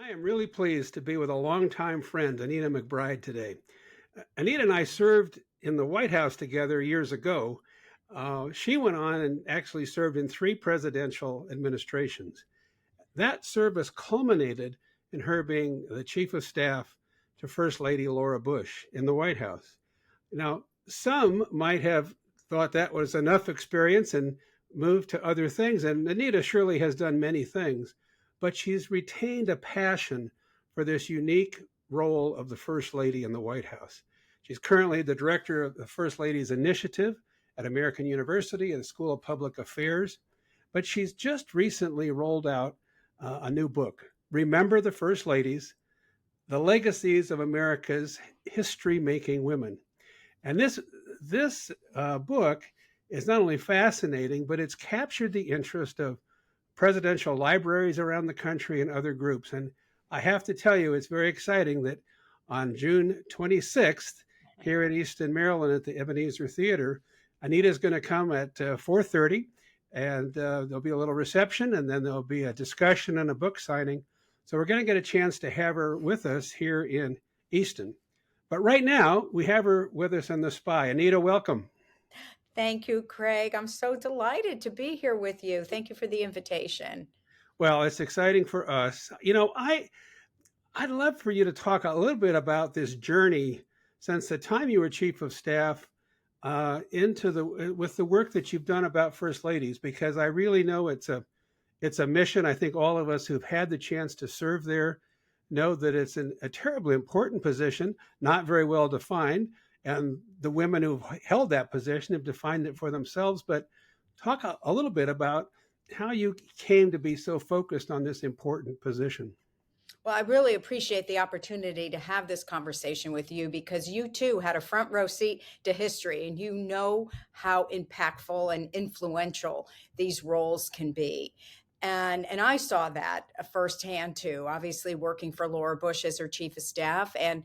I am really pleased to be with a longtime friend, Anita McBride, today. Anita and I served in the White House together years ago. She went on and actually served in three presidential administrations. That service culminated in her being the chief of staff to First Lady Laura Bush in the White House. Now, some might have thought that was enough experience and moved to other things. And Anita surely has done many things, but she's retained a passion for this unique role of the First Lady in the White House. She's currently the director of the First Lady's Initiative at American University and the School of Public Affairs, but she's just recently rolled out a new book, Remember the First Ladies, The Legacies of America's History-Making Women. And this book is not only fascinating, but it's captured the interest of presidential libraries around the country and other groups. And I have to tell you, it's very exciting that on June 26th, here in Easton, Maryland, at the Ebenezer Theater, Anita is going to come at 4:30, and there'll be a little reception, and then there'll be a discussion and a book signing. So we're going to get a chance to have her with us here in Easton. But right now, we have her with us on the Spy. Anita, welcome. Thank you, Craig. I'm so delighted to be here with you. Thank you for the invitation. Well, it's exciting for us. I'd love for you to talk a little bit about this journey since the time you were chief of staff into the with the work that you've done about first ladies, because I really know it's a mission. I think all of us who've had the chance to serve there know that it's a terribly important position, not very well defined, and the women who've held that position have defined it for themselves. But talk a little bit about how you came to be so focused on this important position. Well, I really appreciate the opportunity to have this conversation with you because you too had a front row seat to history and you know how impactful and influential these roles can be. And I saw that firsthand too, obviously working for Laura Bush as her chief of staff and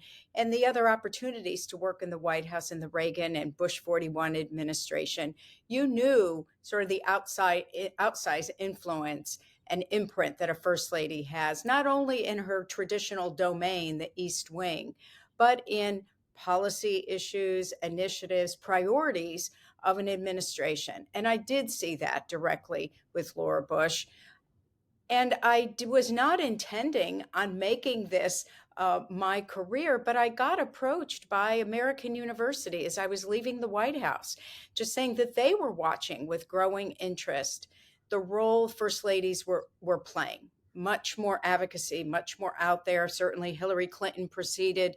the other opportunities to work in the White House in the Reagan and Bush 41 administration. You knew sort of the outsized influence and imprint that a first lady has, not only in her traditional domain, the East Wing, but in policy issues, initiatives, priorities of an administration. And I did see that directly with Laura Bush. And I was not intending on making this my career, but I got approached by American University as I was leaving the White House, just saying that they were watching with growing interest the role first ladies were playing. Much more advocacy, much more out there. Certainly Hillary Clinton preceded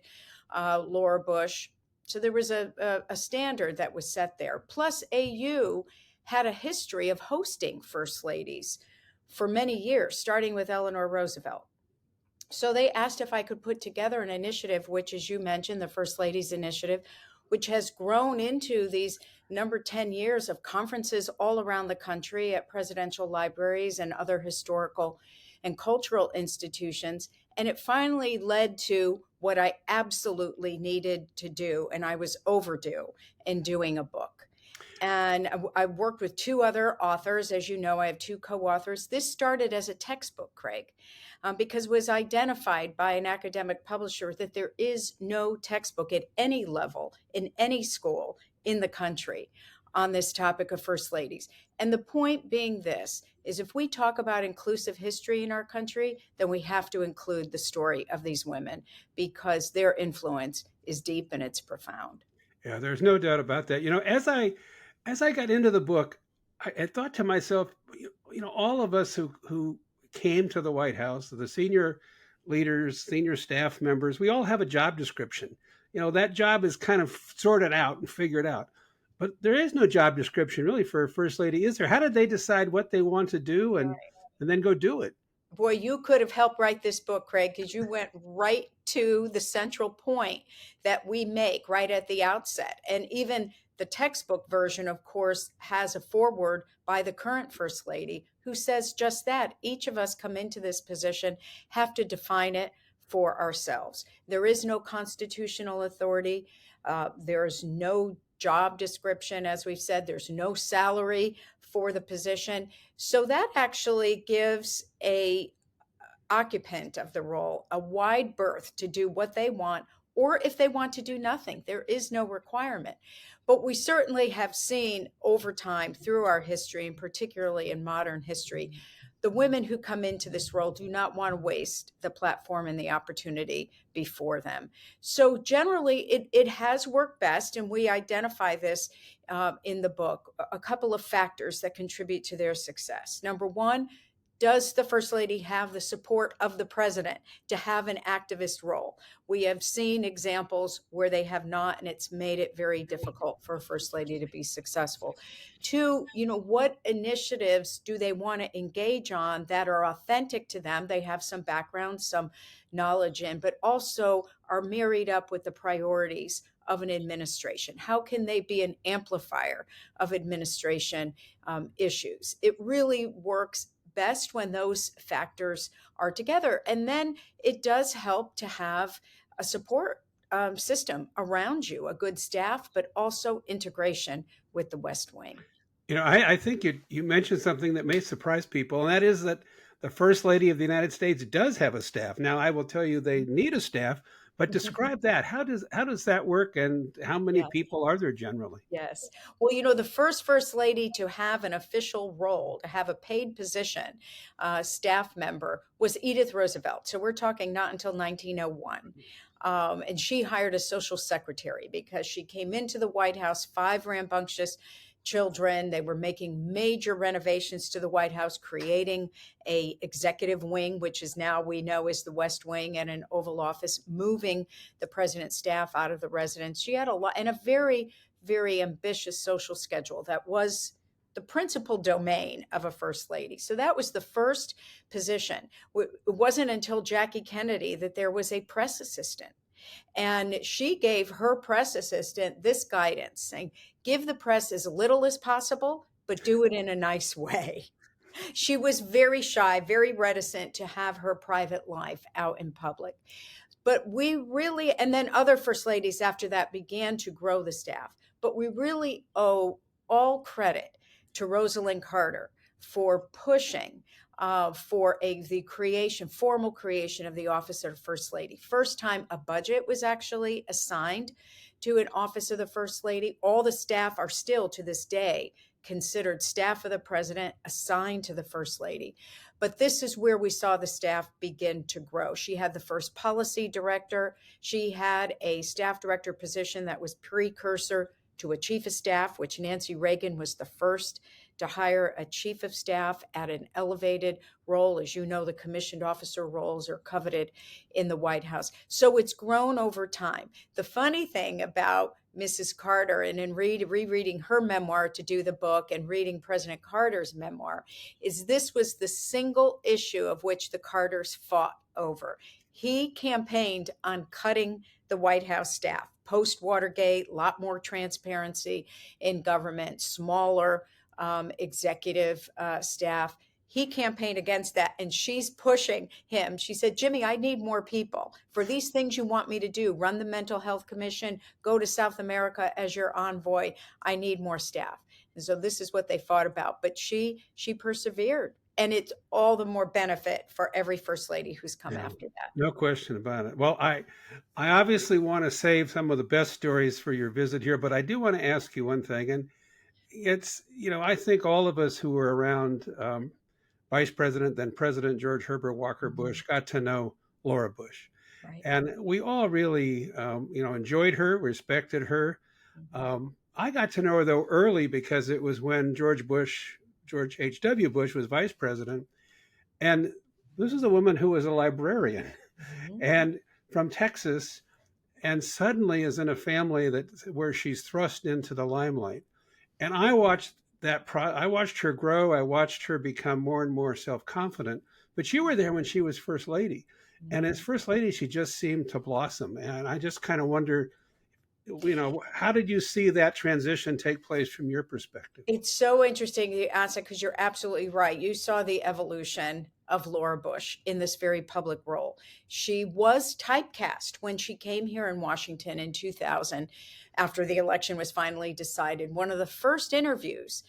Laura Bush. So there was a standard that was set there. Plus, AU had a history of hosting first ladies for many years, starting with Eleanor Roosevelt. So they asked if I could put together an initiative, which, as you mentioned, the First Ladies Initiative, which has grown into these number 10 years of conferences all around the country at presidential libraries and other historical and cultural institutions. And it finally led to what I absolutely needed to do, and I was overdue in doing a book. And I worked with two other authors. As you know, I have two co-authors. This started as a textbook, Craig, because it was identified by an academic publisher that there is no textbook at any level in any school in the country on this topic of first ladies. And the point being this is if we talk about inclusive history in our country, then we have to include the story of these women because their influence is deep and it's profound. Yeah, there's no doubt about that. As I got into the book, I thought to myself, all of us who came to the White House, the senior leaders, senior staff members, we all have a job description. That job is kind of sorted out and figured out. But there is no job description really for a first lady, is there? How did they decide what they want to do and then go do it? Boy, you could have helped write this book, Craig, because you went right to the central point that we make right at the outset. And even the textbook version, of course, has a foreword by the current First Lady who says just that. Each of us come into this position, have to define it for ourselves. There is no constitutional authority. There is no job description. As we've said, there's no salary for the position. So that actually gives occupant of the role a wide berth to do what they want, or if they want to do nothing. There is no requirement. But we certainly have seen over time through our history, and particularly in modern history, the women who come into this role do not want to waste the platform and the opportunity before them. So generally, it has worked best, and we identify this in the book, a couple of factors that contribute to their success. Number one, does the First Lady have the support of the President to have an activist role? We have seen examples where they have not, and it's made it very difficult for a First Lady to be successful. Two, what initiatives do they want to engage on that are authentic to them? They have some background, some knowledge in, but also are married up with the priorities of an administration. How can they be an amplifier of administration issues? It really works best when those factors are together. And then it does help to have a support system around you, a good staff, but also integration with the West Wing. I think you mentioned something that may surprise people, and that is that the First Lady of the United States does have a staff. Now, I will tell you they need a staff, but describe that. How does that work, and how many Yeah. people are there generally? Yes. Well, the first lady to have an official role, to have a paid position, staff member, was Edith Roosevelt. So we're talking not until 1901. And she hired a social secretary because she came into the White House, 5 rambunctious children. They were making major renovations to the White House, creating a executive wing, which is now we know is the West Wing, and an Oval Office, moving the president's staff out of the residence. She had a lot, and a very, very ambitious social schedule that was the principal domain of a first lady. So that was the first position. It wasn't until Jackie Kennedy that there was a press assistant. And she gave her press assistant this guidance, saying, give the press as little as possible, but do it in a nice way. She was very shy, very reticent to have her private life out in public. But we really, and then other first ladies after that began to grow the staff. But we really owe all credit to Rosalind Carter for pushing for the formal creation of the office of First Lady. First time a budget was actually assigned to an office of the First Lady. All the staff are still to this day considered staff of the president, assigned to the First Lady. But this is where we saw the staff begin to grow. She had the first policy director. She had a staff director position that was precursor to a chief of staff, which Nancy Reagan was the first to hire a chief of staff at an elevated role. As you know, the commissioned officer roles are coveted in the White House. So it's grown over time. The funny thing about Mrs. Carter, and in rereading her memoir to do the book and reading President Carter's memoir, is this was the single issue of which the Carters fought over. He campaigned on cutting the White House staff. Post-Watergate, a lot more transparency in government, smaller executive staff. He campaigned against that, and she's pushing him. She said, Jimmy, I need more people for these things you want me to do. Run the Mental Health Commission, go to South America as your envoy. I need more staff. And so this is what they fought about. But she persevered. And it's all the more benefit for every first lady who's come after that. No question about it. Well, I obviously want to save some of the best stories for your visit here, but I do want to ask you one thing. And it's, I think all of us who were around Vice President, then President George Herbert Walker Bush, got to know Laura Bush. Right. And we all really, enjoyed her, respected her. I got to know her, though, early because it was when George H.W. Bush was vice president. And this is a woman who was a librarian and from Texas, and suddenly is in a family where she's thrust into the limelight. And I watched I watched her grow. I watched her become more and more self-confident. But you were there when she was first lady. And as first lady, she just seemed to blossom. And I just kind of wonder, how did you see that transition take place from your perspective? It's so interesting you ask that, because you're absolutely right. You saw the evolution of Laura Bush in this very public role. She was typecast when she came here in Washington in 2000, after the election was finally decided. One of the first interviews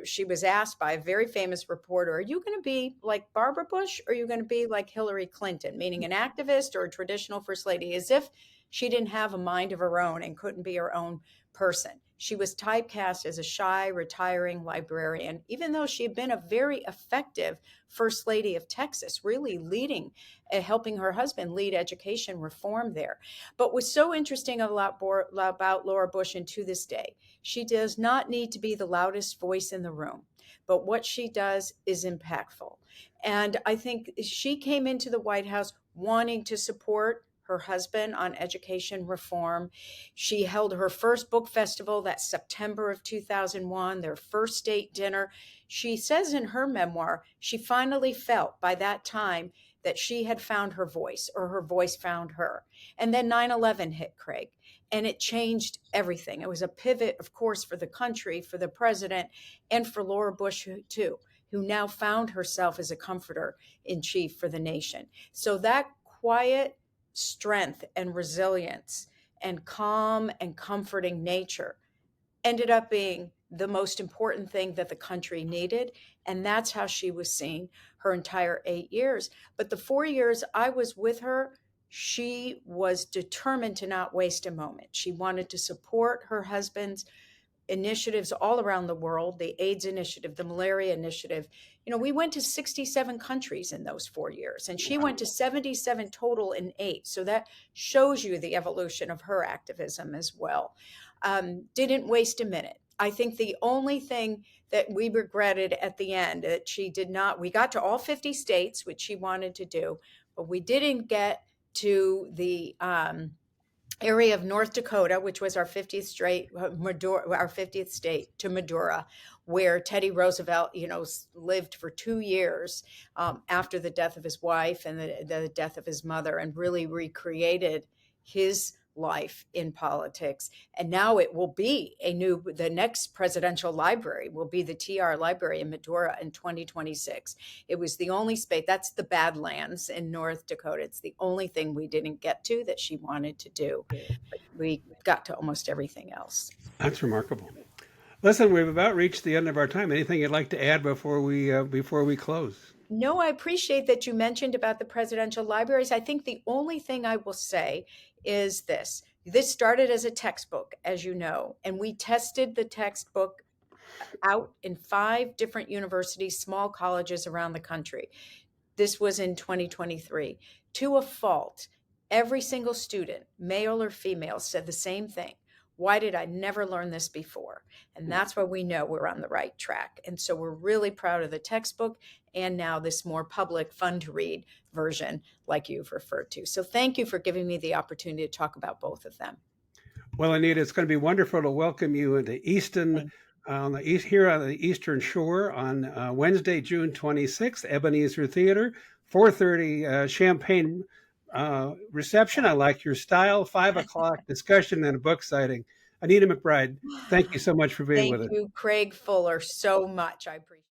She was asked by a very famous reporter, "Are you going to be like Barbara Bush, or are you going to be like Hillary Clinton?" Meaning an activist or a traditional first lady, as if she didn't have a mind of her own and couldn't be her own person. She was typecast as a shy, retiring librarian, even though she had been a very effective First Lady of Texas, really leading, helping her husband lead education reform there. But what's so interesting about Laura Bush, and to this day, she does not need to be the loudest voice in the room, but what she does is impactful. And I think she came into the White House wanting to support her husband on education reform. She held her first book festival that September of 2001, their first state dinner. She says in her memoir, she finally felt by that time that she had found her voice, or her voice found her. And then 9/11 hit, Craig, and it changed everything. It was a pivot, of course, for the country, for the president, and for Laura Bush, too, who now found herself as a comforter in chief for the nation. So that quiet strength and resilience and calm and comforting nature ended up being the most important thing that the country needed. And that's how she was seen her entire 8 years. But the 4 years I was with her, she was determined to not waste a moment. She wanted to support her husband's initiatives all around the world, the AIDS initiative, the malaria initiative. We went to 67 countries in those 4 years, and she went to 77 total in 8. So that shows you the evolution of her activism as well. Didn't waste a minute. I think the only thing that we regretted at the end that she did not, we got to all 50 states, which she wanted to do, but we didn't get to the area of North Dakota, which was our 50th state, to Madura, where Teddy Roosevelt, lived for 2 years after the death of his wife and the death of his mother, and really recreated his life in politics. And now it will be the next presidential library will be the TR Library in Madura in 2026. It was the only space, that's the Badlands in North Dakota. It's the only thing we didn't get to that she wanted to do. But we got to almost everything else. That's remarkable. Listen, we've about reached the end of our time. Anything you'd like to add before we close? No, I appreciate that you mentioned about the presidential libraries. I think the only thing I will say is this. This started as a textbook, as you know, and we tested the textbook out in 5 different universities, small colleges around the country. This was in 2023. To a fault, every single student, male or female, said the same thing. Why did I never learn this before? And that's why we know we're on the right track. And so we're really proud of the textbook, and now this more public, fun to read version like you've referred to. So thank you for giving me the opportunity to talk about both of them. Well, Anita, it's going to be wonderful to welcome you into here on the Eastern Shore on Wednesday, June 26th, Ebenezer Theater, 4:30 champagne reception. I like your style. 5 o'clock discussion and a book signing. Anita McBride, thank you so much for being Thank with us. you, Craig Fuller, so much. I appreciate it.